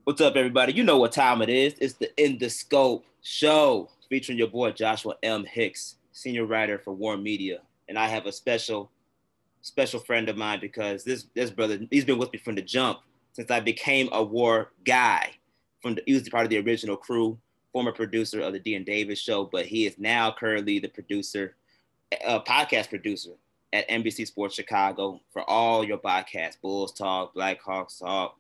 What's up, everybody? You know what time it is. It's the In the Scope show featuring your boy Joshua M. Hicks, senior writer for War Media. And I have a special friend of mine because this brother, he's been with me from the jump since I became a War guy. He was part of the original crew, former producer of the D and Davis show, but he is now currently the podcast producer at NBC Sports Chicago for all your podcasts, Bulls Talk, Blackhawks Talk,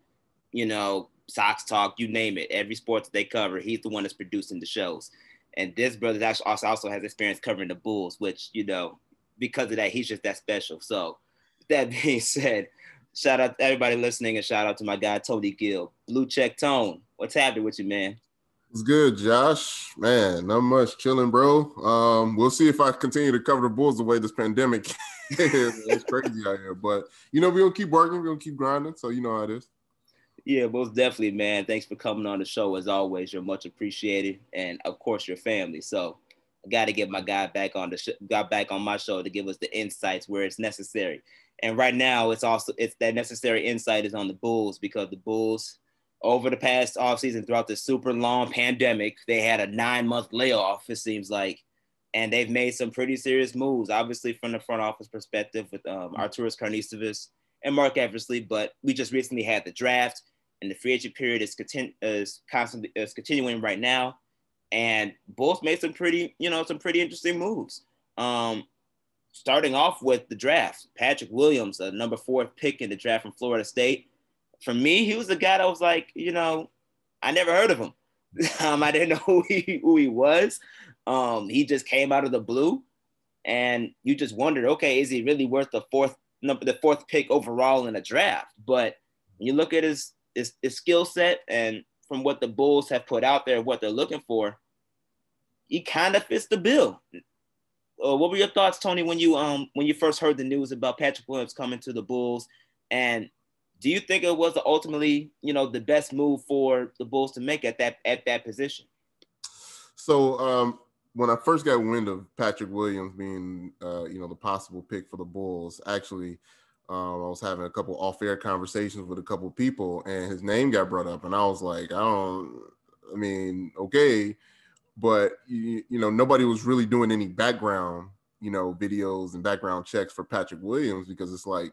Sox Talk, you name it. Every sport that they cover, he's the one that's producing the shows. And this brother actually also has experience covering the Bulls, which, because of that, he's just that special. So, with that being said, shout out to everybody listening and shout out to my guy, Tony Gill. Blue Check Tone, what's happening with you, man? It's good, Josh. Man, not much, chilling, bro. We'll see if I continue to cover the Bulls the way this pandemic is. It's crazy out here. But, we're going to keep working. We're going to keep grinding. So, you know how it is. Yeah, most definitely, man. Thanks for coming on the show. As always, you're much appreciated. And, of course, your family. So I got to get my guy back on my show to give us the insights where it's necessary. And right now, it's that necessary insight is on the Bulls because the Bulls, over the past offseason, throughout the super long pandemic, they had a 9-month layoff, it seems like. And they've made some pretty serious moves, obviously, from the front office perspective with Arturas, Karnisovas, and Marc Eversely. But we just recently had the draft. And the free agent period is continuing right now, and Bulls made some pretty interesting moves. Starting off with the draft, Patrick Williams, a number 4 pick in the draft from Florida State. For me, he was the guy that was like, I never heard of him. I didn't know who he was. He just came out of the blue, and you just wondered, okay, is he really worth the fourth pick overall in a draft? But when you look at his skill set and from what the Bulls have put out there, what they're looking for, he kind of fits the bill. What were your thoughts, Tony, when you first heard the news about Patrick Williams coming to the Bulls? And do you think it was ultimately, the best move for the Bulls to make at that position? So when I first got wind of Patrick Williams being, the possible pick for the Bulls, actually, I was having a couple off-air conversations with a couple people, and his name got brought up, and I was like, okay, but nobody was really doing any background, videos and background checks for Patrick Williams because it's like,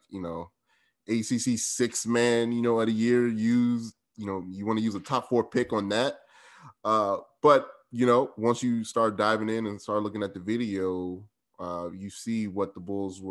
ACC 6 man, at a year you want to use a top 4 pick on that, but once you start diving in and start looking at the video, you see what the Bulls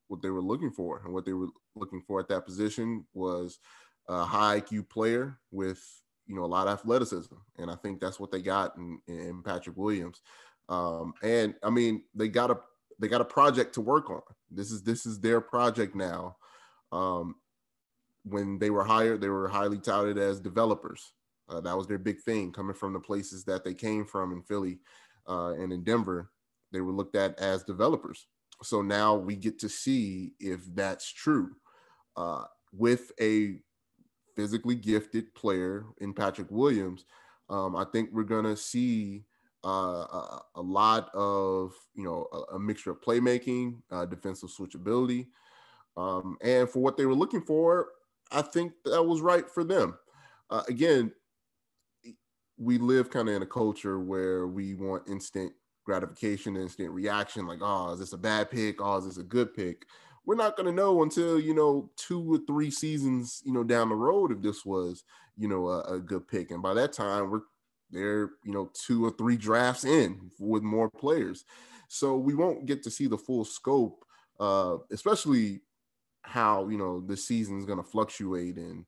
what they were looking for, and what they were looking for at that position was a high IQ player with, a lot of athleticism. And I think that's what they got in Patrick Williams. And I mean, they got a project to work on. This is their project now. When they were hired, they were highly touted as developers. That was their big thing, coming from the places that they came from in Philly and in Denver. They were looked at as developers. So now we get to see if that's true. With a physically gifted player in Patrick Williams, I think we're going to see a lot of, a mixture of playmaking, defensive switchability. And for what they were looking for, I think that was right for them. Again, we live kind of in a culture where we want instant gratification, instant reaction, like, oh, is this a bad pick? Oh, is this a good pick? We're not going to know until, 2 or 3 seasons, down the road if this was, a good pick. And by that time, they're 2 or 3 drafts in with more players. So we won't get to see the full scope, especially how, the season is going to fluctuate and,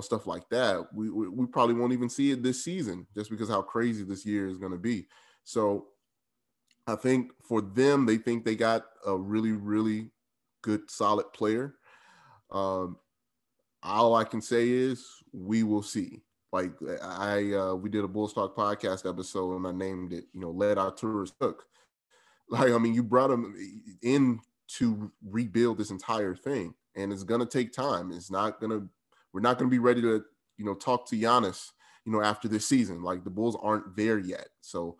stuff like that. We probably won't even see it this season just because how crazy this year is going to be. So I think for them, they think they got a really, really good, solid player. All I can say is we will see. Like we did a Bulls Talk podcast episode and I named it, Let Arturas Cook. Like, I mean, you brought him in to rebuild this entire thing, and it's going to take time. We're not going to be ready to, talk to Giannis, after this season. Like, the Bulls aren't there yet. So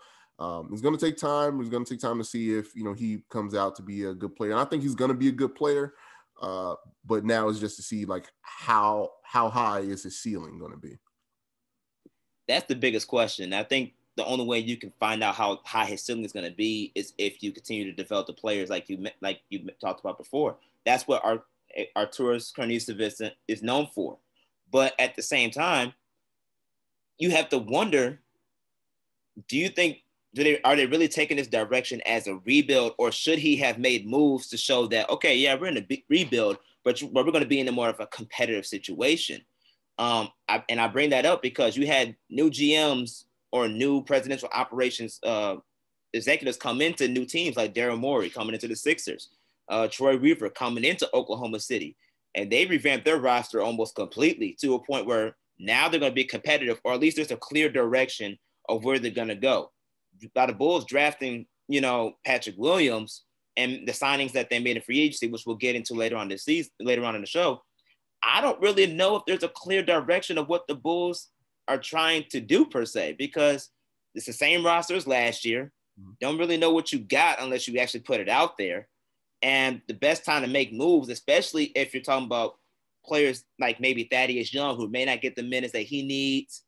it's going to take time. It's going to take time to see if, he comes out to be a good player. And I think he's going to be a good player. But now it's just to see, like, how high is his ceiling going to be? That's the biggest question. I think the only way you can find out how high his ceiling is going to be is if you continue to develop the players like you talked about before. That's what Arturas Karnisovas is known for. But at the same time, you have to wonder, do you think are they really taking this direction as a rebuild, or should he have made moves to show that, okay, yeah, we're in a big rebuild, but we're going to be in a more of a competitive situation? I bring that up because you had new GMs or new presidential operations executives come into new teams like Daryl Morey coming into the Sixers, Troy Weaver coming into Oklahoma City, and they revamped their roster almost completely to a point where now they're going to be competitive, or at least there's a clear direction of where they're going to go. By the Bulls drafting, Patrick Williams and the signings that they made in free agency, which we'll get into later on this season, later on in the show, I don't really know if there's a clear direction of what the Bulls are trying to do per se, because it's the same roster as last year. Don't really know what you got unless you actually put it out there. And the best time to make moves, especially if you're talking about players like maybe Thaddeus Young, who may not get the minutes that he needs.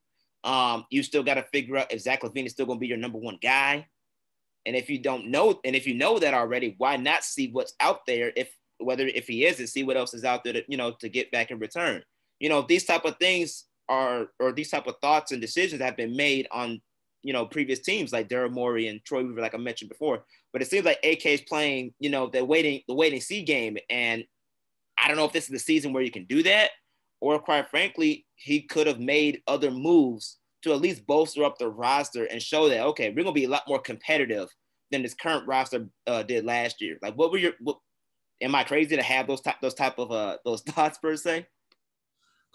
You still got to figure out if Zach LaVine is still going to be your number one guy. And if you don't know, and if you know that already, why not see what's out there? If he isn't, see what else is out there to get back in return. These type of things or these type of thoughts and decisions have been made on, previous teams like Daryl Morey and Troy Weaver, like I mentioned before. But it seems like AK is playing, the waiting see game. And I don't know if this is the season where you can do that, or quite frankly, he could have made other moves to at least bolster up the roster and show that, okay, we're going to be a lot more competitive than this current roster did last year. Like, am I crazy to have those type of those thoughts per se?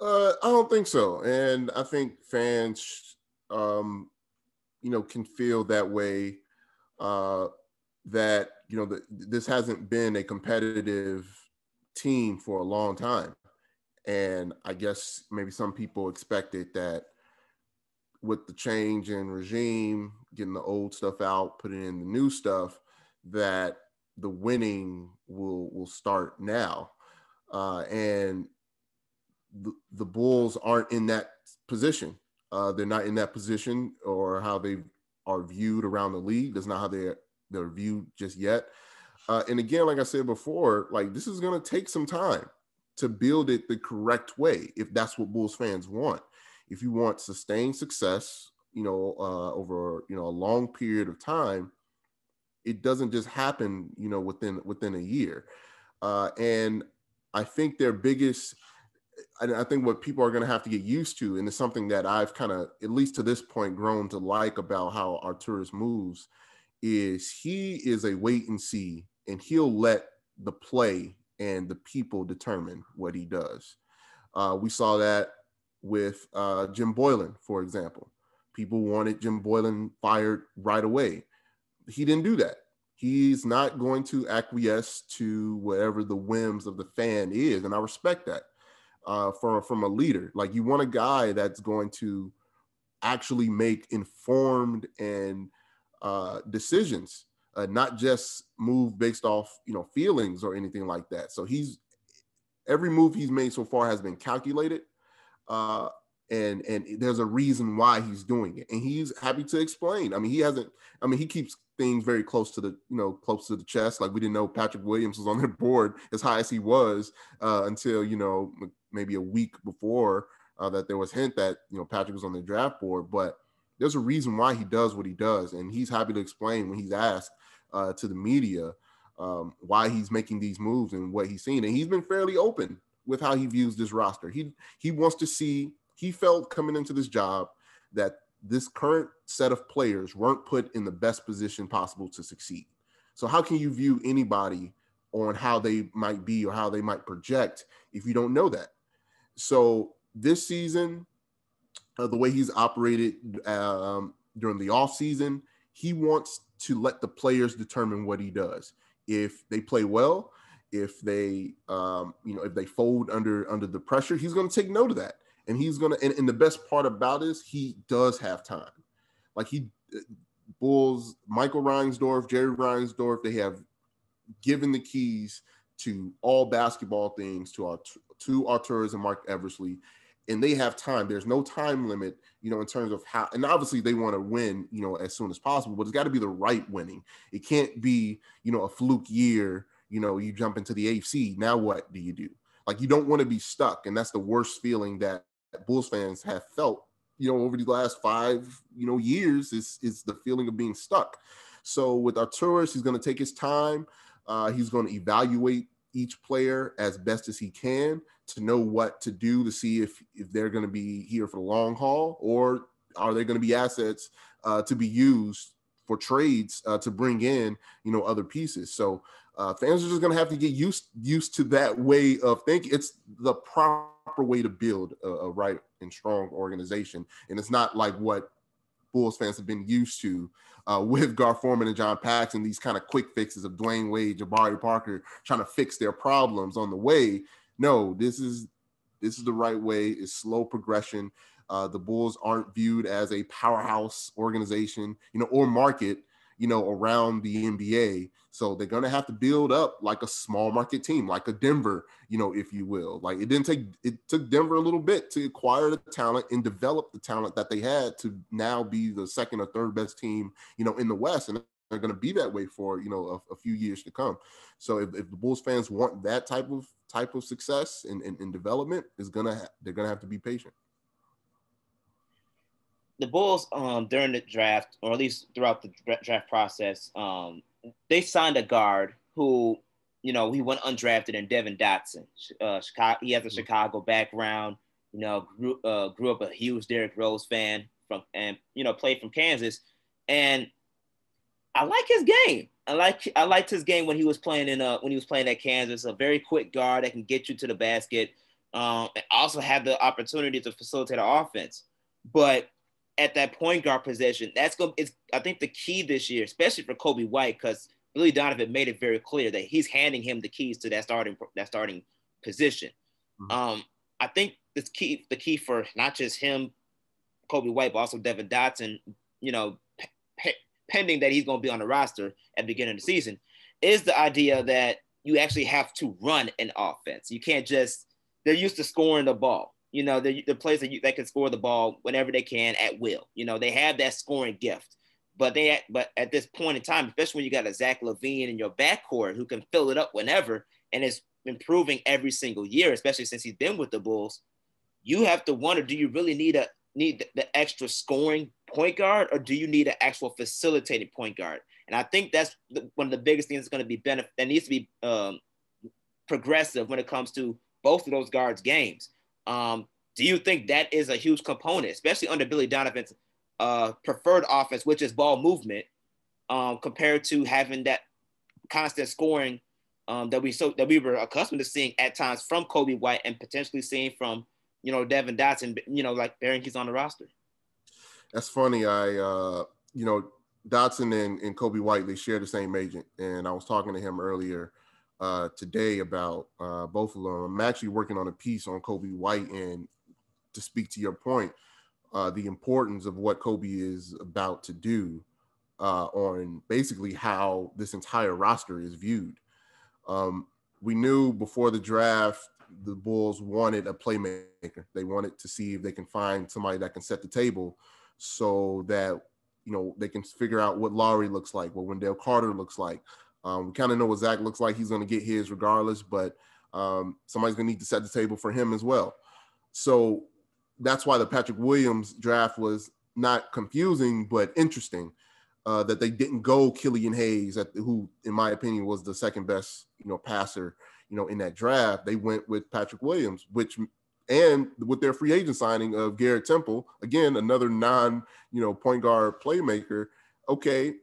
I don't think so. And I think fans, can feel that way, that, this hasn't been a competitive team for a long time. And I guess maybe some people expected that with the change in regime, getting the old stuff out, putting in the new stuff, that the winning will start now. And the Bulls aren't in that position. They're not in that position, or how they are viewed around the league. That's not how they're viewed just yet. And again, like I said before, like, this is going to take some time to build it the correct way, if that's what Bulls fans want. If you want sustained success, over, a long period of time, it doesn't just happen, within a year. And I think I think what people are going to have to get used to, and it's something that I've kind of, at least to this point, grown to like about how Arturas moves, is he is a wait and see, and he'll let the play and the people determine what he does. We saw that with Jim Boylan, for example. People wanted Jim Boylan fired right away. He didn't do that. He's not going to acquiesce to whatever the whims of the fan is, and I respect that from a leader. Like, you want a guy that's going to actually make informed and decisions, not just move based off feelings or anything like that. So every move he's made so far has been calculated, and there's a reason why he's doing it, and he's happy to explain. He keeps things very close to the chest. Like, we didn't know Patrick Williams was on their board as high as he was until maybe a week before that there was hint that Patrick was on the draft board. But there's a reason why he does what he does, and he's happy to explain when he's asked to the media why he's making these moves and what he's seen. And he's been fairly open with how he views this roster. He wants to see. He felt coming into this job that this current set of players weren't put in the best position possible to succeed. So how can you view anybody on how they might be or how they might project if you don't know that? So this season, the way he's operated during the offseason, he wants to let the players determine what he does. If they play well, if they if they fold under the pressure, he's going to take note of that. And he's going to, and the best part about it is he does have time. Like, Bulls, Michael Reinsdorf, Jerry Reinsdorf, they have given the keys to all basketball things to Arturas and Marc Eversely. and they have time. There's no time limit, in terms of how, and obviously they want to win, as soon as possible, but it's got to be the right winning. It can't be, a fluke year, you jump into the AFC. Now what do you do? Like, you don't want to be stuck. And that's the worst feeling that Bulls fans have felt, over the last 5, years is the feeling of being stuck. So with Arturas, he's going to take his time. He's going to evaluate each player as best as he can to know what to do, to see if they're going to be here for the long haul, or are they going to be assets to be used for trades to bring in, other pieces. So fans are just going to have to get used to that way of thinking. It's the proper way to build a right and strong organization. And it's not like what Bulls fans have been used to with Gar Forman and John Paxson, these kind of quick fixes of Dwayne Wade, Jabari Parker trying to fix their problems on the way. No, this is the right way. It's slow progression. The Bulls aren't viewed as a powerhouse organization, or market, around the NBA. So they're going to have to build up like a small market team, like a Denver, if you will. Like, it took Denver a little bit to acquire the talent and develop the talent that they had to now be the second or third best team, in the West. And they're going to be that way for, a few years to come. So if the Bulls fans want that type of success and development, they're going to have to be patient. The Bulls, during the draft, or at least throughout the draft process, they signed a guard who, he went undrafted, in Devin Dotson. Chicago, he has a Chicago background. Grew up a huge Derrick Rose fan and played from Kansas. And I like his game. I liked his game when he was playing at Kansas. A very quick guard that can get you to the basket. And also had the opportunity to facilitate an offense. But at that point guard position, I think the key this year, especially for Kobe White, because Billy Donovan made it very clear that he's handing him the keys to that starting position. Mm-hmm. I think the key for not just him, Kobe White, but also Devin Dotson, pending that he's going to be on the roster at the beginning of the season, is the idea that you actually have to run an offense. You can't just, they're used to scoring the ball. The players that can score the ball whenever they can at will. They have that scoring gift. But at this point in time, especially when you got a Zach LaVine in your backcourt who can fill it up whenever and is improving every single year, especially since he's been with the Bulls, you have to wonder, do you really need the extra scoring point guard, or do you need an actual facilitated point guard? And I think that's one of the biggest things that's going to be that needs to be progressive when it comes to both of those guards' games. Do you think that is a huge component, especially under Billy Donovan's preferred offense, which is ball movement, compared to having that constant scoring that we were accustomed to seeing at times from Kobe White and potentially seeing from Devin Dotson, like bearing he's on the roster? That's funny. Dotson and Kobe White, they share the same agent, and I was talking to him earlier today about both of them. I'm actually working on a piece on Kobe White, and to speak to your point, the importance of what Kobe is about to do on basically how this entire roster is viewed. We knew before the draft, the Bulls wanted a playmaker. They wanted to see if they can find somebody that can set the table so that, they can figure out what Lowry looks like, what Wendell Carter looks like. We kind of know what Zach looks like. He's going to get his regardless, but somebody's going to need to set the table for him as well. So that's why the Patrick Williams draft was not confusing, but interesting, that they didn't go Killian Hayes, who, in my opinion, was the second best, passer, in that draft. They went with Patrick Williams, and with their free agent signing of Garrett Temple, again, another point guard playmaker. Okay,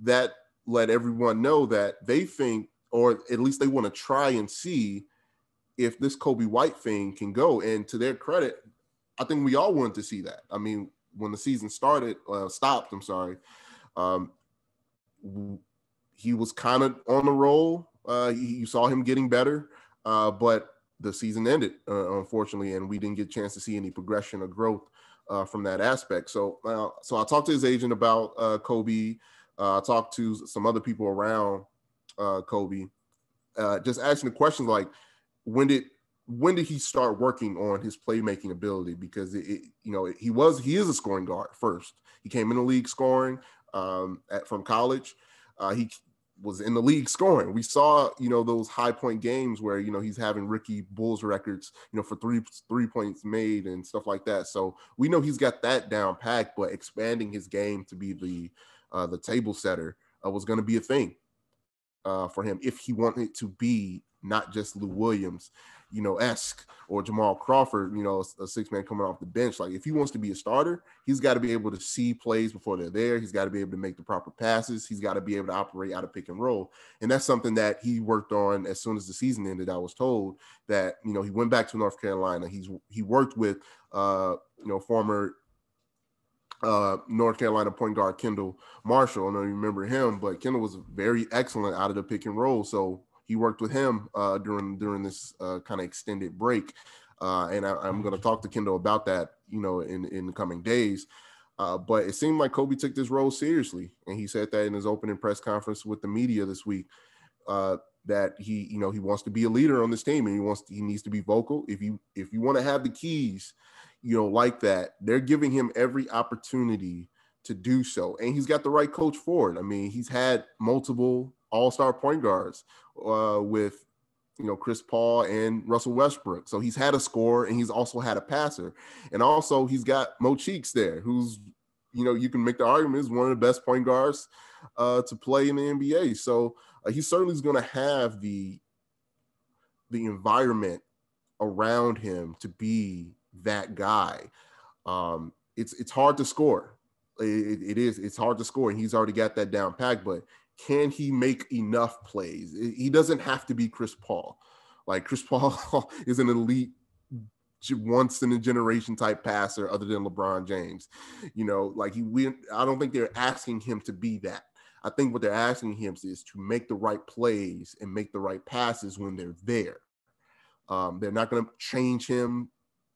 that let everyone know that they think, or at least they want to try and see if this Kobe White thing can go. And to their credit, I think we all wanted to see that. I mean, when the season stopped, he was kind of on the roll. You saw him getting better, but the season ended, unfortunately, and we didn't get a chance to see any progression or growth from that aspect. So I talked to his agent about Kobe. I talked to some other people around Kobe, just asking the questions like, when did when did he start working on his playmaking ability? Because he is a scoring guard first. He came in the league scoring from college. He was in the league scoring. We saw, those high point games where, he's having rookie Bulls records, for three points made and stuff like that. So we know he's got that down packed, but expanding his game to be the table setter was going to be a thing for him if he wanted to be not just Lou Williams, esque, or Jamal Crawford, a six-man coming off the bench. Like, if he wants to be a starter, he's got to be able to see plays before they're there. He's got to be able to make the proper passes. He's got to be able to operate out of pick and roll. And that's something that he worked on as soon as the season ended. I was told that, he went back to North Carolina. He worked with, former North Carolina point guard Kendall Marshall. I don't know if you remember him, but Kendall was very excellent out of the pick and roll. So he worked with him during this kind of extended break. And I'm going to talk to Kendall about that, in the coming days. But it seemed like Kobe took this role seriously. And he said that in his opening press conference with the media this week, that he wants to be a leader on this team, and he needs to be vocal. If you want to have the keys, like that, they're giving him every opportunity to do so. And he's got the right coach for it. I mean, he's had multiple all-star point guards with, Chris Paul and Russell Westbrook. So he's had a scorer, and he's also had a passer. And also he's got Mo Cheeks there, who's, you can make the argument is one of the best point guards to play in the NBA. So he certainly is going to have the environment around him to be that guy. It's hard to score. It's hard to score, and he's already got that down packed, but can he make enough plays? He doesn't have to be Chris Paul. Like, Chris Paul is an elite, once in a generation type passer other than LeBron James. I don't think they're asking him to be that. I think what they're asking him is to make the right plays and make the right passes when they're there. They're not going to change him,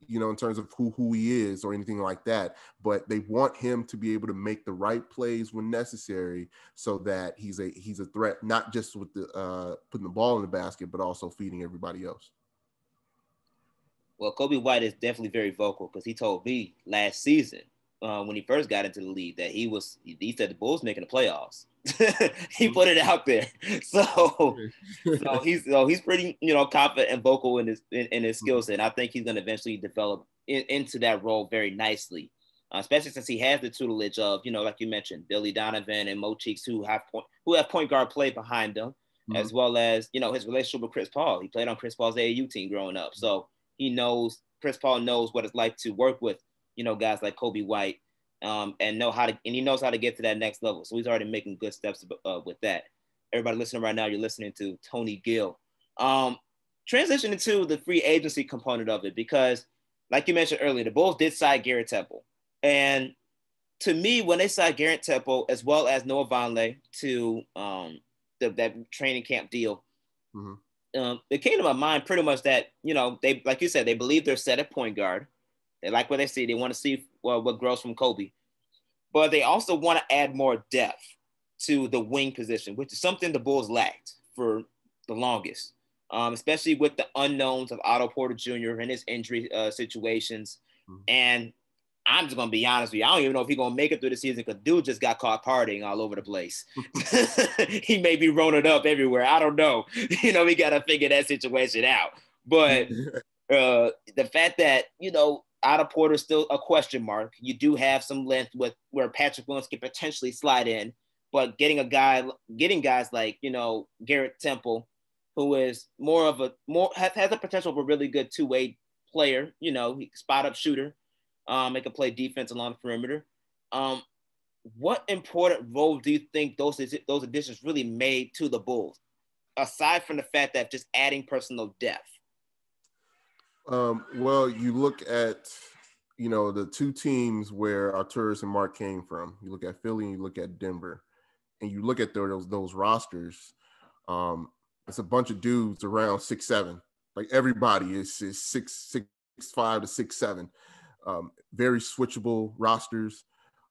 in terms of who he is or anything like that, but they want him to be able to make the right plays when necessary, so that he's a threat, not just with the putting the ball in the basket, but also feeding everybody else. Well, Kobe White is definitely very vocal, because he told me last season when he first got into the league that he said the Bulls making the playoffs. He put it out there. So he's pretty, confident and vocal in his skill set. I think he's going to eventually develop into that role very nicely, especially since he has the tutelage of, like you mentioned, Billy Donovan and Mo Cheeks, who have point guard play behind them, as well as, his relationship with Chris Paul. He played on Chris Paul's AAU team growing up. So Chris Paul knows what it's like to work with, guys like Kobe White. And he knows how to get to that next level. So he's already making good steps with that. Everybody listening right now, you're listening to Tony Gill. Transitioning to the free agency component of it, because like you mentioned earlier, the Bulls did sign Garrett Temple. And to me, when they signed Garrett Temple as well as Noah Vonleh to that training camp deal, it came to my mind pretty much that, they, like you said, they believe they're set at point guard. They like what they see. They want to see what grows from Kobe. But they also want to add more depth to the wing position, which is something the Bulls lacked for the longest, especially with the unknowns of Otto Porter Jr. and his injury situations. And I'm just going to be honest with you. I don't even know if he's going to make it through the season, because dude just got caught partying all over the place. He may be rolling up everywhere. I don't know. We got to figure that situation out. But the fact that, Otto Porter is still a question mark. You do have some length with where Patrick Williams can potentially slide in, but getting guys like, Garrett Temple, who is has a potential of a really good two-way player, he can spot up shooter, make a play defense along the perimeter. What important role do you think those additions really made to the Bulls, aside from the fact that just adding personal depth? Well, you look at, the two teams where Arturas and Marc came from. You look at Philly and you look at Denver, and you look at those rosters. It's a bunch of dudes around 6'7". Like, everybody is 6'5" to 6'7". Very switchable rosters.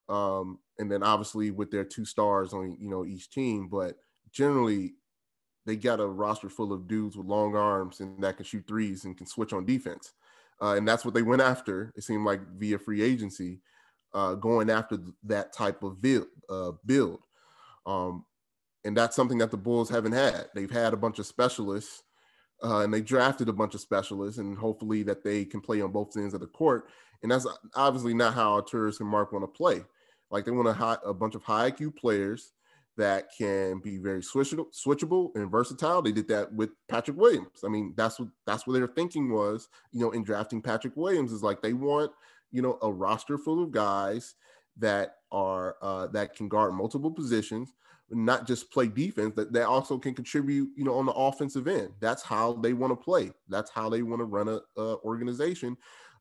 And then obviously with their two stars on, each team, but generally they got a roster full of dudes with long arms and that can shoot threes and can switch on defense. And that's what they went after, it seemed like, via free agency, going after that type of build. And that's something that the Bulls haven't had. They've had a bunch of specialists, and they drafted a bunch of specialists, and hopefully that they can play on both ends of the court. And that's obviously not how Arturas and Marc want to play. Like, they want a bunch of high IQ players that can be very switchable and versatile. They did that with Patrick Williams. I mean, that's what their thinking was, in drafting Patrick Williams, is like they want, a roster full of guys that are that can guard multiple positions, not just play defense, that they also can contribute, on the offensive end. That's how they want to play. That's how they want to run a organization.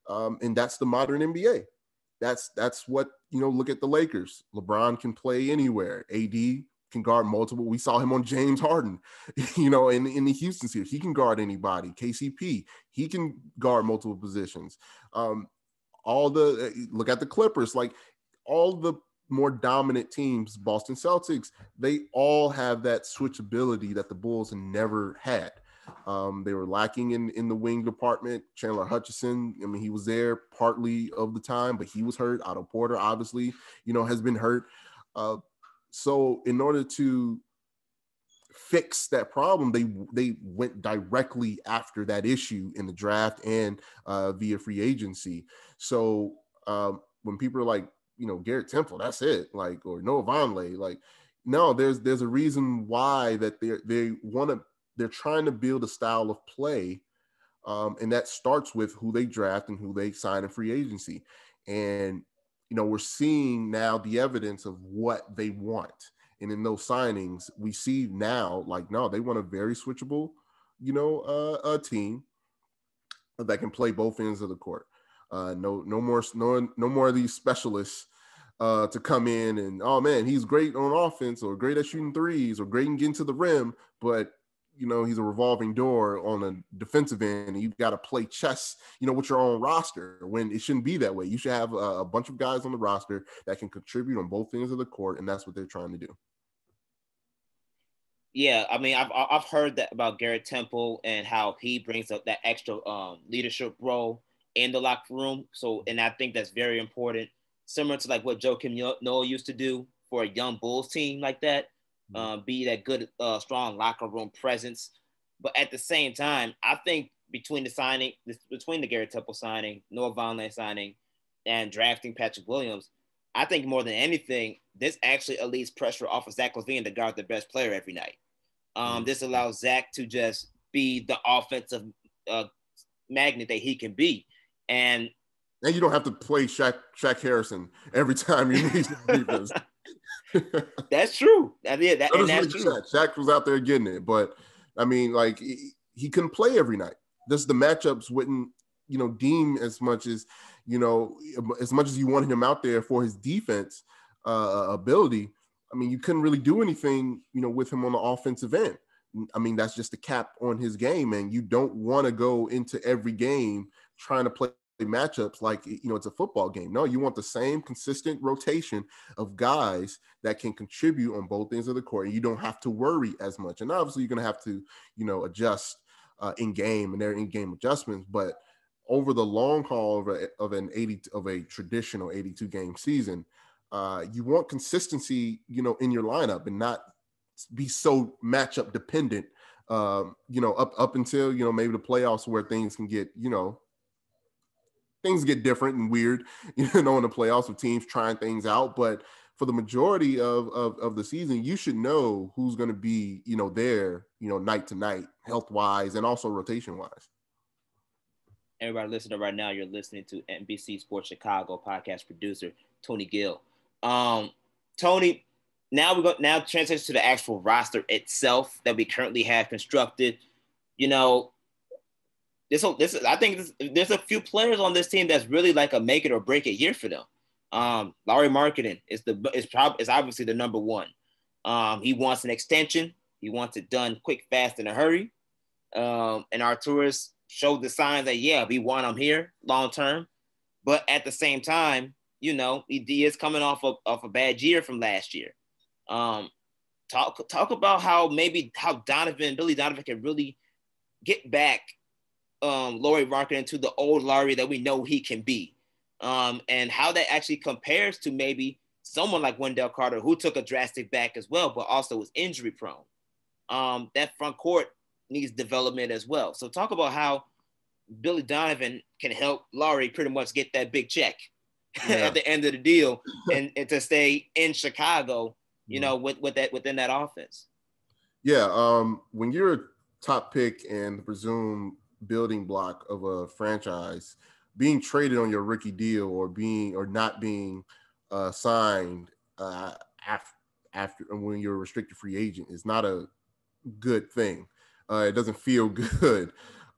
And that's the modern NBA. That's what, look at the Lakers. LeBron can play anywhere. AD can guard multiple. We saw him on James Harden, in the Houston series. He can guard anybody. KCP, he can guard multiple positions. Look at the Clippers, like all the more dominant teams, Boston Celtics, they all have that switchability that the Bulls never had. They were lacking in the wing department. Chandler Hutchison, I mean, he was there partly of the time, but he was hurt. Otto Porter, obviously, has been hurt. So in order to fix that problem, they went directly after that issue in the draft and via free agency. So when people are like, Garrett Temple, that's it, like, or Noah Vonleh, like, no, there's a reason why that they're trying to build a style of play, and that starts with who they draft and who they sign in free agency. And we're seeing now the evidence of what they want, and in those signings, we see now, like, no, they want a very switchable, a team that can play both ends of the court. No more of these specialists to come in and, oh man, he's great on offense or great at shooting threes or great in getting to the rim, but he's a revolving door on a defensive end, and you've got to play chess, with your own roster, when it shouldn't be that way. You should have a bunch of guys on the roster that can contribute on both ends of the court, and that's what they're trying to do. Yeah, I mean, I've heard that about Garrett Temple and how he brings up that extra leadership role in the locker room. So, and I think that's very important, similar to like what Joakim Noah used to do for a young Bulls team like that. Be that good, strong locker room presence. But at the same time, I think between the Garrett Temple signing, Noah Vonleh signing, and drafting Patrick Williams, I think more than anything, this actually alleviates pressure off of Zach LaVine to guard the best player every night. This allows Zach to just be the offensive magnet that he can be. And you don't have to play Shaq Harrison every time you need defense. That's true. That's true. Shaq was out there getting it, but I mean, like, he couldn't play every night. The matchups wouldn't, deem as much as you wanted him out there for his defense ability. I mean, you couldn't really do anything, with him on the offensive end. I mean, that's just a cap on his game, and you don't want to go into every game trying to play matchups like, it's a football game. No, you want the same consistent rotation of guys that can contribute on both ends of the court, and you don't have to worry as much. And obviously, you're going to have to, adjust in game, and their in-game adjustments. But over the long haul of a traditional 82 game season, you want consistency, in your lineup, and not be so matchup dependent, up until, maybe the playoffs, where things can get, things get different and weird, in the playoffs with teams trying things out. But for the majority of the season, you should know who's going to be, there, night to night, health wise, and also rotation wise. Everybody listening right now, you're listening to NBC Sports Chicago podcast producer Tony Gill. Tony, now transition to the actual roster itself that we currently have constructed. I think there's a few players on this team that's really like a make it or break it year for them. Lauri Markkanen is obviously the number one. He wants an extension. He wants it done quick, fast, in a hurry. And Arturas showed the signs that, yeah, we want him here long term. But at the same time, he is coming off a bad year from last year. talk about how Billy Donovan can really get back Lauri Markkanen to the old Lauri that we know he can be, and how that actually compares to maybe someone like Wendell Carter, who took a drastic back as well, but also was injury prone. That front court needs development as well. So talk about how Billy Donovan can help Lauri pretty much get that big check at the end of the deal and to stay in Chicago, within that offense. Yeah. When you're a top pick and the presumed building block of a franchise, being traded on your rookie deal or not being signed after when you're a restricted free agent is not a good thing. It doesn't feel good,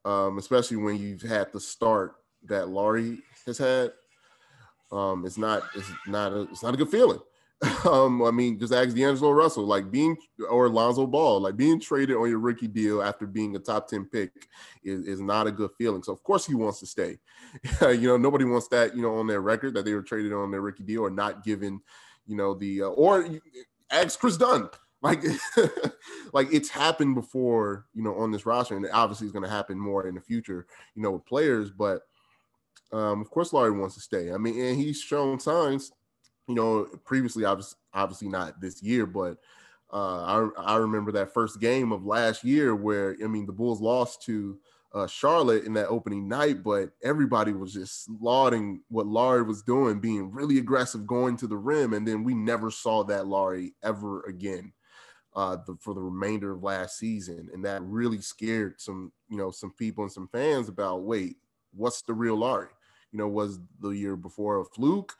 especially when you've had the start that Lauri has had. It's not a good feeling. I mean, just ask D'Angelo Russell, or Lonzo Ball, being traded on your rookie deal after being a top 10 pick is not a good feeling. So of course he wants to stay. Nobody wants that, on their record that they were traded on their rookie deal or not given, or ask Chris Dunn. It's happened before, on this roster, and obviously it's going to happen more in the future, with players. But of course, Lauri wants to stay. I mean, and he's shown signs. Previously, obviously not this year, but I remember that first game of last year where, the Bulls lost to Charlotte in that opening night, but everybody was just lauding what Lauri was doing, being really aggressive, going to the rim, and then we never saw that Lauri ever again for the remainder of last season, and that really scared some people and some fans about, wait, what's the real Lauri? Was the year before a fluke?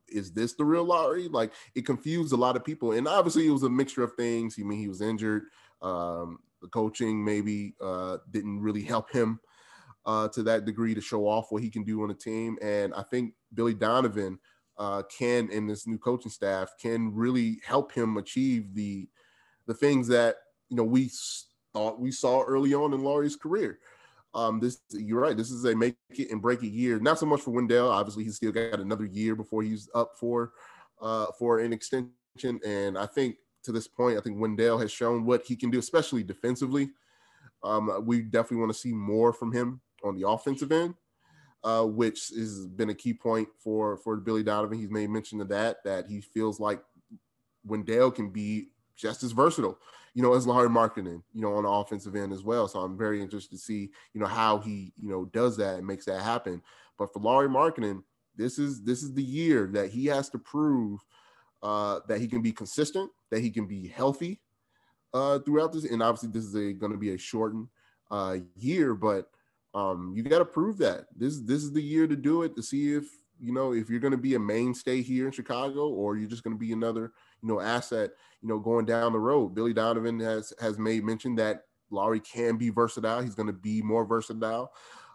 Is this the real Lauri? It confused a lot of people, and obviously it was a mixture of things. He was injured. The coaching maybe didn't really help him to that degree to show off what he can do on a team. And I think Billy Donovan can, and this new coaching staff can really help him achieve the things that we thought we saw early on in Lauri's career. You're right. This is a make it and break it year. Not so much for Wendell. Obviously, he's still got another year before he's up for an extension. And I think to this point, I think Wendell has shown what he can do, especially defensively. We definitely want to see more from him on the offensive end, which has been a key point for Billy Donovan. He's made mention of that he feels like Wendell can be just as versatile, as Lauri Markkanen, on the offensive end as well. So I'm very interested to see, how he, does that and makes that happen. But for Lauri Markkanen, this is the year that he has to prove that he can be consistent, that he can be healthy throughout this. And obviously this is going to be a shortened year, but you got to prove that this is the year to do it, to see if you're going to be a mainstay here in Chicago, or you're just going to be another, asset, going down the road. Billy Donovan has made mention that Lauri can be versatile. He's going to be more versatile.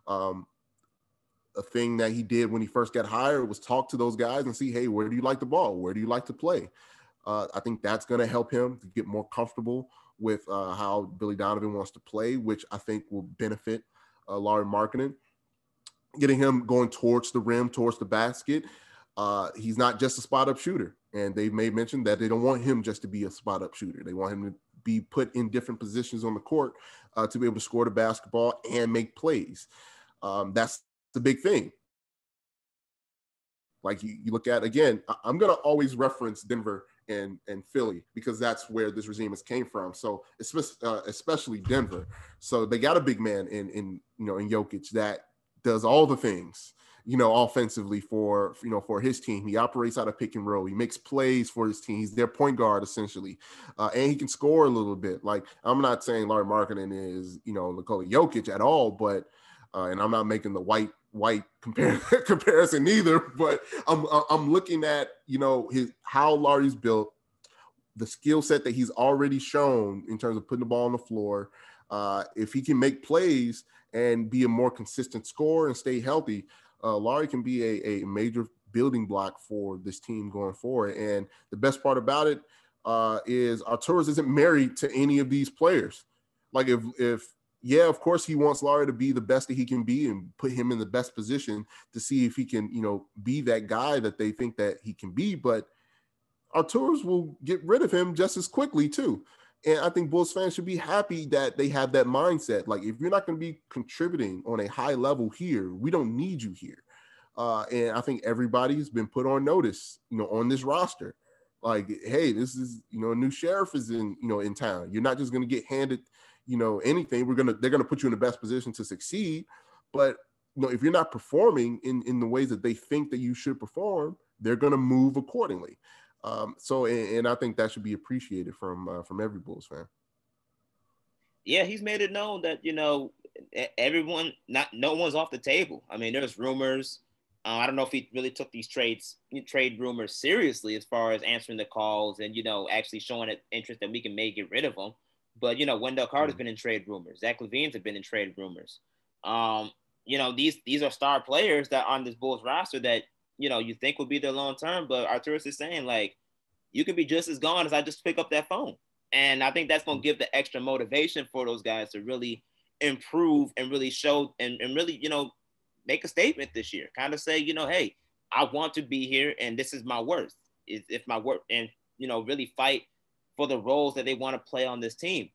A thing that he did when he first got hired was talk to those guys and see, hey, where do you like the ball? Where do you like to play? I think that's going to help him to get more comfortable with how Billy Donovan wants to play, which I think will benefit Lauri Markkanen. Getting him going towards the rim, towards the basket. He's not just a spot-up shooter. And they've made mention that they don't want him just to be a spot-up shooter. They want him to be put in different positions on the court to be able to score the basketball and make plays. That's the big thing. You look at, again, I'm going to always reference Denver and Philly because that's where this regime has came from. So especially Denver. So they got a big man in Jokic that does all the things, offensively for his team. He operates out of pick and roll. He makes plays for his team. He's their point guard essentially. And he can score a little bit. I'm not saying Lauri Markkanen is, Nikola Jokic at all, but and I'm not making the white comparison either, but I'm looking at, how Lauri's built, the skill set that he's already shown in terms of putting the ball on the floor. If he can make plays and be a more consistent scorer and stay healthy, Lauri can be a major building block for this team going forward. And the best part about it is Arturas isn't married to any of these players. Yeah, of course he wants Lauri to be the best that he can be and put him in the best position to see if he can, be that guy that they think that he can be. But Arturas will get rid of him just as quickly too. And I think Bulls fans should be happy that they have that mindset. Like, if you're not going to be contributing on a high level here, we don't need you here. And I think everybody's been put on notice, on this roster. Like, hey, this is, a new sheriff is in town. You're not just going to get handed, anything. They're going to put you in the best position to succeed. But, if you're not performing in the ways that they think that you should perform, they're going to move accordingly. And I think that should be appreciated from every Bulls fan. Yeah, he's made it known that, no one's off the table. I mean, there's rumors. I don't know if he really took these trade rumors seriously as far as answering the calls and, actually showing an interest that we can maybe get rid of him. But, Wendell Carter's been in trade rumors. Zach LaVine's have been in trade rumors. These are star players that on this Bulls roster that, you think would be there long term. But Arturas is saying, like, you can be just as gone as I just pick up that phone. And I think that's going to give the extra motivation for those guys to really improve and really show and really, make a statement this year. Kind of say, hey, I want to be here and this is my worth. If my worth and, really fight for the roles that they want to play on this team.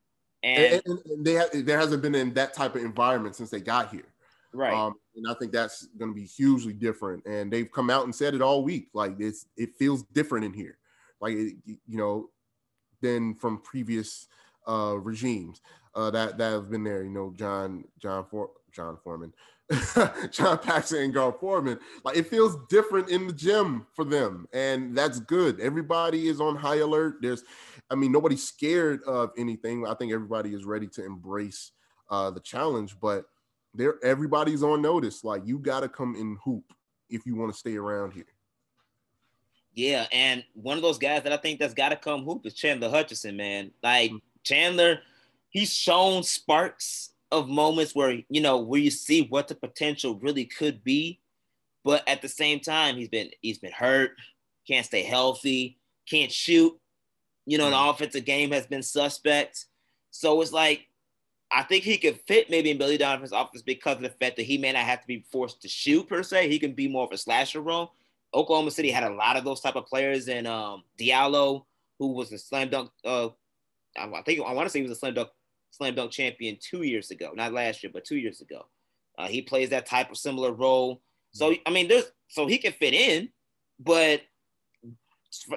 And there hasn't been in that type of environment since they got here. Right. And I think that's going to be hugely different. And they've come out and said it all week. Like, it feels different in here. Like, than from previous regimes that have been there. John Foreman, John Paxson, and Gar Foreman. Like, it feels different in the gym for them, and that's good. Everybody is on high alert. Nobody's scared of anything. I think everybody is ready to embrace the challenge, but everybody's on notice. Like, you got to come in hoop if you want to stay around here. Yeah, and one of those guys that I think that's got to come hoop is Chandler Hutchison, man. Like, Chandler, he's shown sparks of moments where, where you see what the potential really could be. But at the same time, he's been hurt, can't stay healthy, can't shoot. The offensive game has been suspect. So it's like, I think he could fit maybe in Billy Donovan's offense because of the fact that he may not have to be forced to shoot per se. He can be more of a slasher role. Oklahoma City had a lot of those type of players, and Diallo, who was a slam dunk. I want to say he was a slam dunk champion 2 years ago, not last year, but 2 years ago. He plays that type of similar role. So so he can fit in, but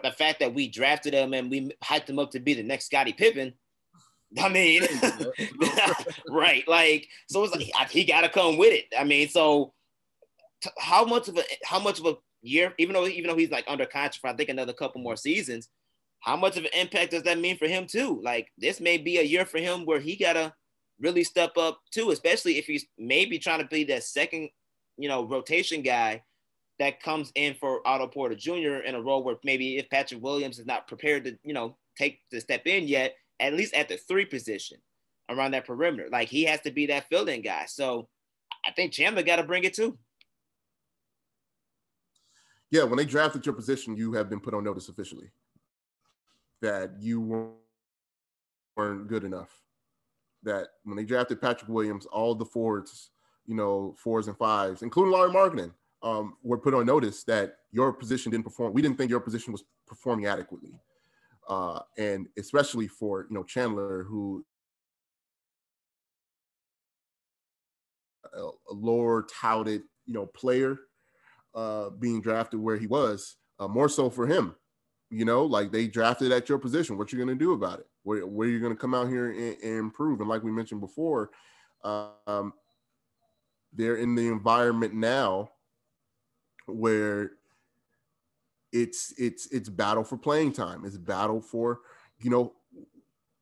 the fact that we drafted him and we hyped him up to be the next Scottie Pippen. Right? Like, so it's like he got to come with it. So how much of a year, even though he's like under contract for I think another couple more seasons, how much of an impact does that mean for him too? Like, this may be a year for him where he gotta really step up too, especially if he's maybe trying to be that second, rotation guy that comes in for Otto Porter Jr. in a role where maybe if Patrick Williams is not prepared to, take the step in yet, at least at the 3 position around that perimeter, like he has to be that fill-in guy. So I think Chandler got to bring it too. Yeah, when they drafted your position, you have been put on notice officially that you weren't good enough. That when they drafted Patrick Williams, all the forwards, 4s and 5s, including Larry Markkinen, were put on notice that your position didn't perform. We didn't think your position was performing adequately. And especially for, Chandler, who a lower touted, player, being drafted where he was, more so for him, like they drafted at your position. What you're going to do about it? Where you're going to come out here and improve? And like we mentioned before, they're in the environment now where it's battle for playing time. It's battle for,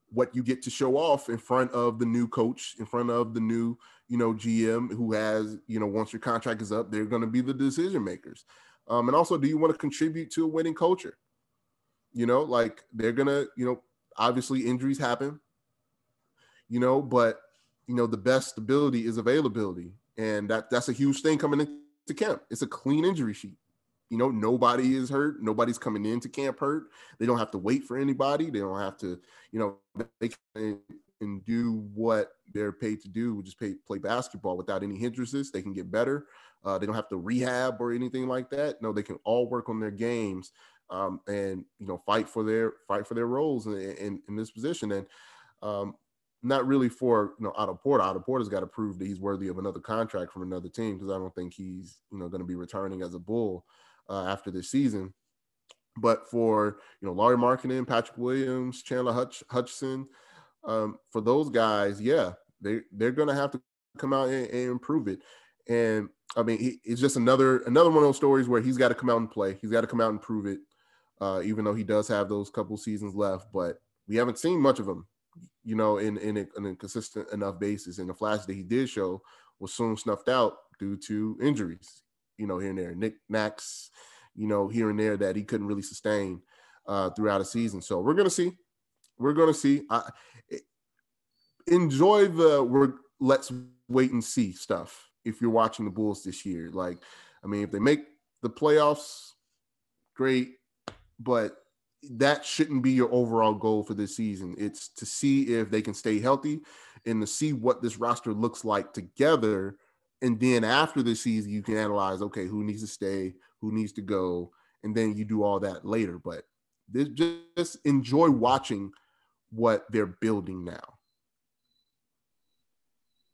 what you get to show off in front of the new coach, in front of the new, GM who has, once your contract is up, they're going to be the decision makers. And also, do you want to contribute to a winning culture? Like they're going to, obviously injuries happen, but, the best stability is availability. And that's a huge thing coming into camp. It's a clean injury sheet. Nobody is hurt. Nobody's coming into camp hurt. They don't have to wait for anybody. They don't have to, they can and do what they're paid to do, which is play basketball without any hindrances. They can get better. They don't have to rehab or anything like that. No, they can all work on their games and fight for their roles in this position. And not really for Otto Porter. Otto Porter's got to prove that he's worthy of another contract from another team, because I don't think he's going to be returning as a Bull after this season. But for Lauri Markkanen, Patrick Williams, Chandler Hutchison, for those guys, yeah, they're going to have to come out and improve it. And I mean, it's just another one of those stories where he's got to come out and play. He's got to come out and prove it, even though he does have those couple seasons left. But we haven't seen much of him, in a consistent enough basis. And the flash that he did show was soon snuffed out due to injuries, here and there. Nick Nax, here and there, that he couldn't really sustain throughout a season. So we're going to see. Enjoy let's wait and see stuff if you're watching the Bulls this year. Like, I mean, if they make the playoffs, great, but that shouldn't be your overall goal for this season. It's to see if they can stay healthy and to see what this roster looks like together. And then after the season, you can analyze, okay, who needs to stay, who needs to go, and then you do all that later. But just enjoy watching what they're building now.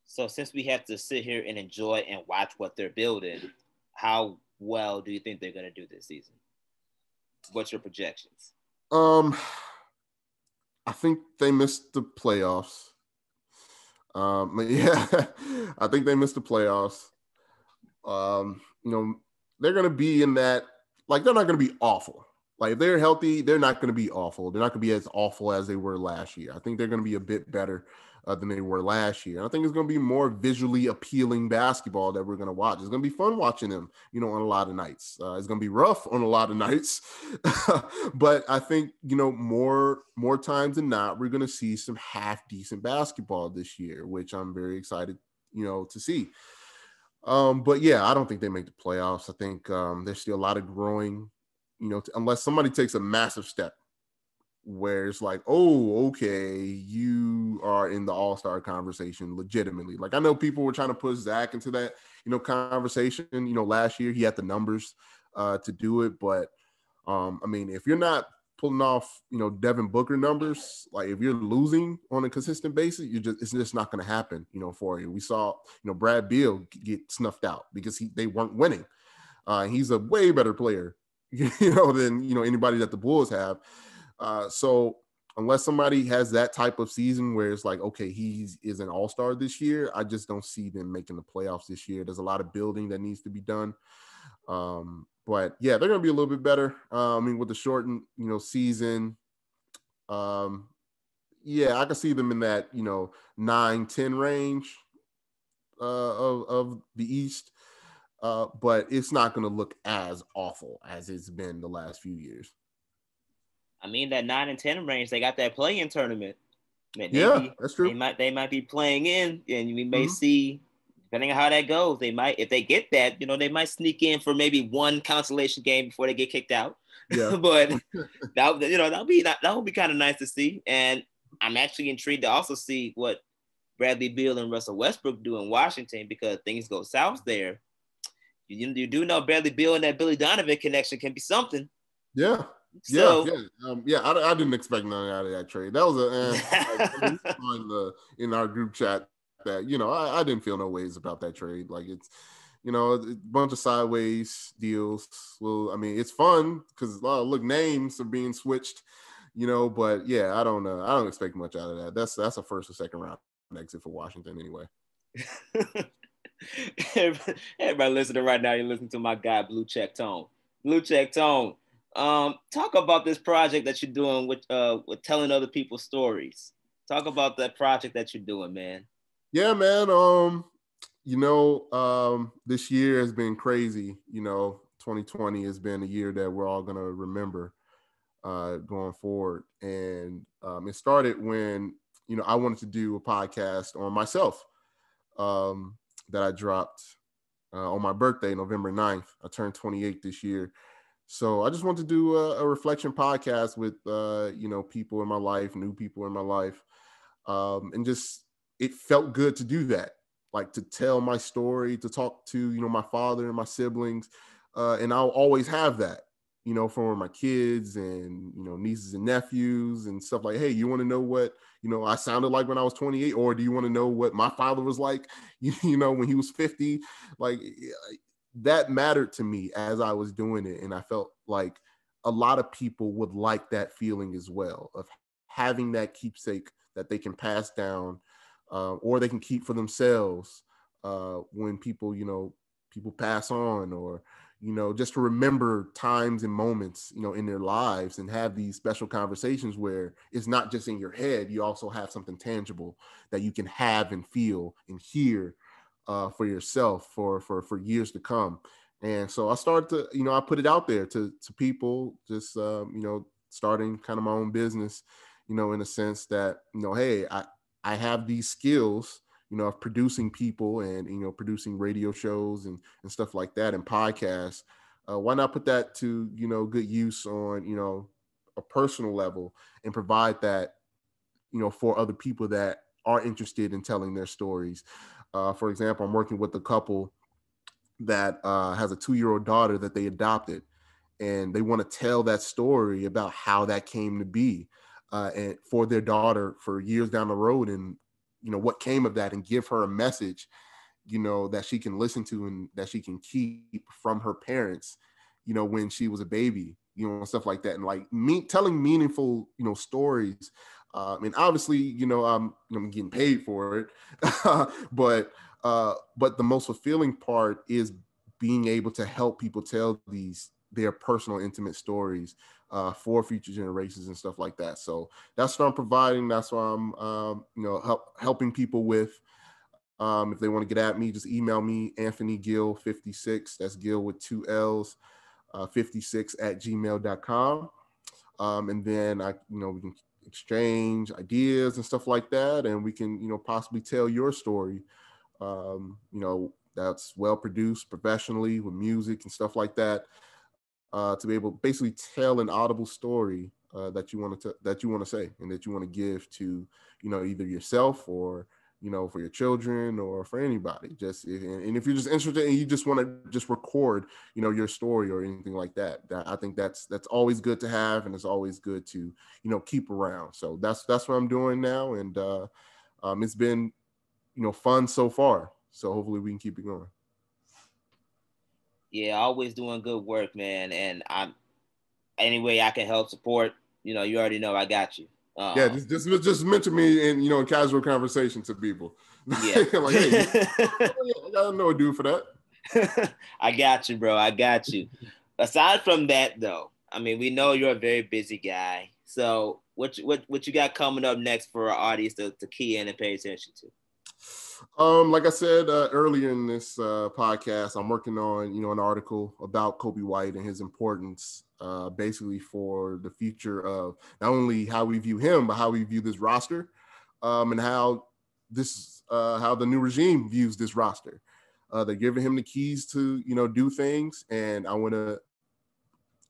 So since we have to sit here and enjoy and watch what they're building, how well do you think they're going to do this season? What's your projections? I think they missed the playoffs. Yeah, I think they missed the playoffs. They're going to be in that, like, they're not going to be awful. Like, if they're healthy, they're not going to be awful. They're not going to be as awful as they were last year. I think they're going to be a bit better than they were last year. And I think it's going to be more visually appealing basketball that we're going to watch. It's going to be fun watching them, on a lot of nights. It's going to be rough on a lot of nights. But I think, more times than not, we're going to see some half decent basketball this year, which I'm very excited, to see. But yeah, I don't think they make the playoffs. I think there's still a lot of growing, unless somebody takes a massive step where it's like, oh, okay, you are in the all-star conversation legitimately. Like, I know people were trying to push Zach into that, conversation. Last year he had the numbers to do it. But I mean, if you're not pulling off, Devin Booker numbers, like if you're losing on a consistent basis, it's just not going to happen, for you. We saw, Brad Beal get snuffed out because they weren't winning. He's a way better player, than, anybody that the Bulls have. So unless somebody has that type of season where it's like, okay, he is an all-star this year, I just don't see them making the playoffs this year. There's a lot of building that needs to be done. But yeah, they're going to be a little bit better. I mean, with the shortened, season, yeah, I can see them in that, 9-10 range of the East. But it's not going to look as awful as it's been the last few years. I mean, that 9 and 10 range, they got that play-in tournament. That's true. They might be playing in, and we may see, depending on how that goes, they might, if they get that, they might sneak in for maybe one consolation game before they get kicked out. Yeah. But that would be kind of nice to see. And I'm actually intrigued to also see what Bradley Beal and Russell Westbrook do in Washington, because things go south there. You do know Bradley Beal and that Billy Donovan connection can be something. Yeah. So, I didn't expect nothing out of that trade. That was in our group chat that, I didn't feel no ways about that trade. Like, it's, a bunch of sideways deals. Well, I mean, it's fun because names are being switched, but yeah, I don't expect much out of that. That's a first or second round exit for Washington anyway. Everybody listening right now, you're listening to my guy, Blue Check Tone. Blue Check Tone. Talk about this project that you're doing with telling other people's stories. Talk about that project that you're doing, man. Yeah, man. This year has been crazy. 2020 has been a year that we're all gonna remember going forward. And it started when I wanted to do a podcast on myself that I dropped on my birthday, November 9th. I turned 28 this year. So I just want to do a reflection podcast with, people in my life, new people in my life. And just, it felt good to do that, like to tell my story, to talk to, my father and my siblings. And I'll always have that, you know, for my kids and, you know, nieces and nephews and stuff like, hey, you want to know what, you know, I sounded like when I was 28, or do you want to know what my father was like, you know, when he was 50? Like, that mattered to me as I was doing it. And I felt like a lot of people would like that feeling as well, of having that keepsake that they can pass down, or they can keep for themselves, when people, you know, people pass on, or, you know, just to remember times and moments, you know, in their lives, and have these special conversations where it's not just in your head, you also have something tangible that you can have and feel and hear, for yourself for years to come. And so I started to, you know, I put it out there to people, just, you know, starting kind of my own business, you know, in a sense that, you know, hey, I have these skills, you know, of producing people and, you know, producing radio shows and stuff like that, and podcasts. Why not put that to, you know, good use on, you know, a personal level, and provide that, you know, for other people that are interested in telling their stories. For example, I'm working with a couple that has a 2-year-old daughter that they adopted, and they want to tell that story about how that came to be, and for their daughter for years down the road, and, you know, what came of that, and give her a message, you know, that she can listen to and that she can keep from her parents, you know, when she was a baby, you know, and stuff like that. And like telling meaningful, you know, stories. And obviously, you know, I'm getting paid for it, but the most fulfilling part is being able to help people tell their personal, intimate stories, for future generations and stuff like that. So that's what I'm providing. That's what I'm, you know, helping people with. If they want to get at me, just email me, Anthony Gill 56. That's Gill with 2 L's, 56 at gmail.com. And then we can exchange ideas and stuff like that. And we can, you know, possibly tell your story, you know, that's well produced professionally with music and stuff like that, to be able to basically tell an audible story, that you want to say, and that you want to give to, you know, either yourself, or, you know, for your children, or for anybody. Just, and if you're just interested and you just want to just record, you know, your story or anything like that, I think that's always good to have, and it's always good to, you know, keep around. So that's what I'm doing now, and it's been, you know, fun so far. So hopefully we can keep it going. Yeah, always doing good work, man. And I'm any way I can help support. You know, you already know I got you. Yeah, just mention me in, you know, in casual conversation to people. Yeah, Like, hey, I gotta know a dude for that. I got you, bro. I got you. Aside from that, though, I mean, we know you're a very busy guy. So what you got coming up next for our audience to key in and pay attention to? Like I said earlier in this podcast, I'm working on, you know, an article about Kobe White and his importance, basically for the future of not only how we view him, but how we view this roster, and how the new regime views this roster. They're giving him the keys to, you know, do things, and I want to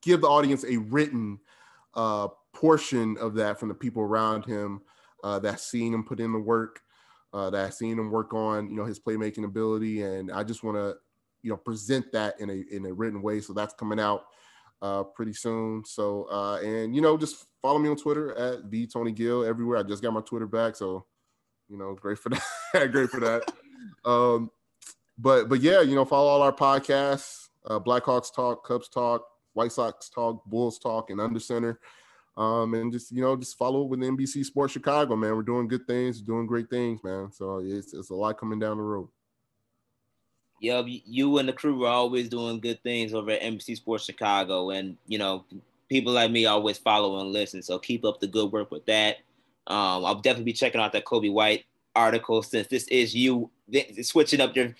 give the audience a written portion of that from the people around him, that's seen him put in the work, that I've seen him work on, you know, his playmaking ability. And I just want to, you know, present that in a written way. So that's coming out pretty soon. So, and, you know, just follow me on Twitter at the Tony Gill everywhere. I just got my Twitter back. So, you know, great for that. Great for that. But yeah, you know, follow all our podcasts, Blackhawks Talk, Cubs Talk, White Sox Talk, Bulls Talk, and Under Center. And just, you know, just follow with NBC Sports Chicago, man. We're doing good things, doing great things, man. So it's a lot coming down the road. Yep, you and the crew are always doing good things over at NBC Sports Chicago, and you know, people like me always follow and listen. So keep up the good work with that. I'll definitely be checking out that Kobe White article, since this is you switching up your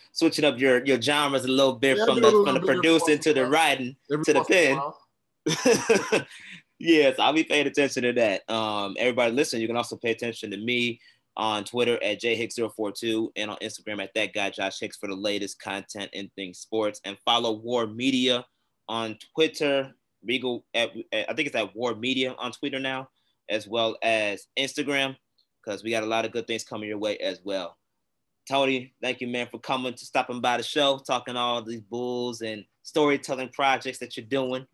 genres a little bit, Yeah, from the producing to the writing to the pen. Yes, I'll be paying attention to that. Everybody listen, you can also pay attention to me on Twitter at jhicks042 and on Instagram at that guy Josh Hicks for the latest content in things sports. And follow War Media on Twitter. Regal I think it's at War Media on Twitter now, as well as Instagram, because we got a lot of good things coming your way as well. Tony, thank you, man, for stopping by the show, talking all these Bulls and storytelling projects that you're doing.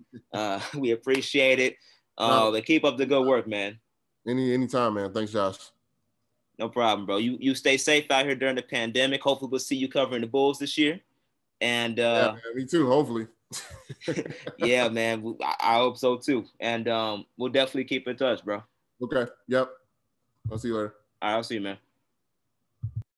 We appreciate it. But keep up the good work, man. Anytime, man. Thanks, Josh. No problem, bro. You stay safe out here during the pandemic. Hopefully we'll see you covering the Bulls this year. And yeah, man, me too, hopefully. Yeah, man. I hope so too. And we'll definitely keep in touch, bro. Okay. Yep. I'll see you later. All right, I'll see you, man.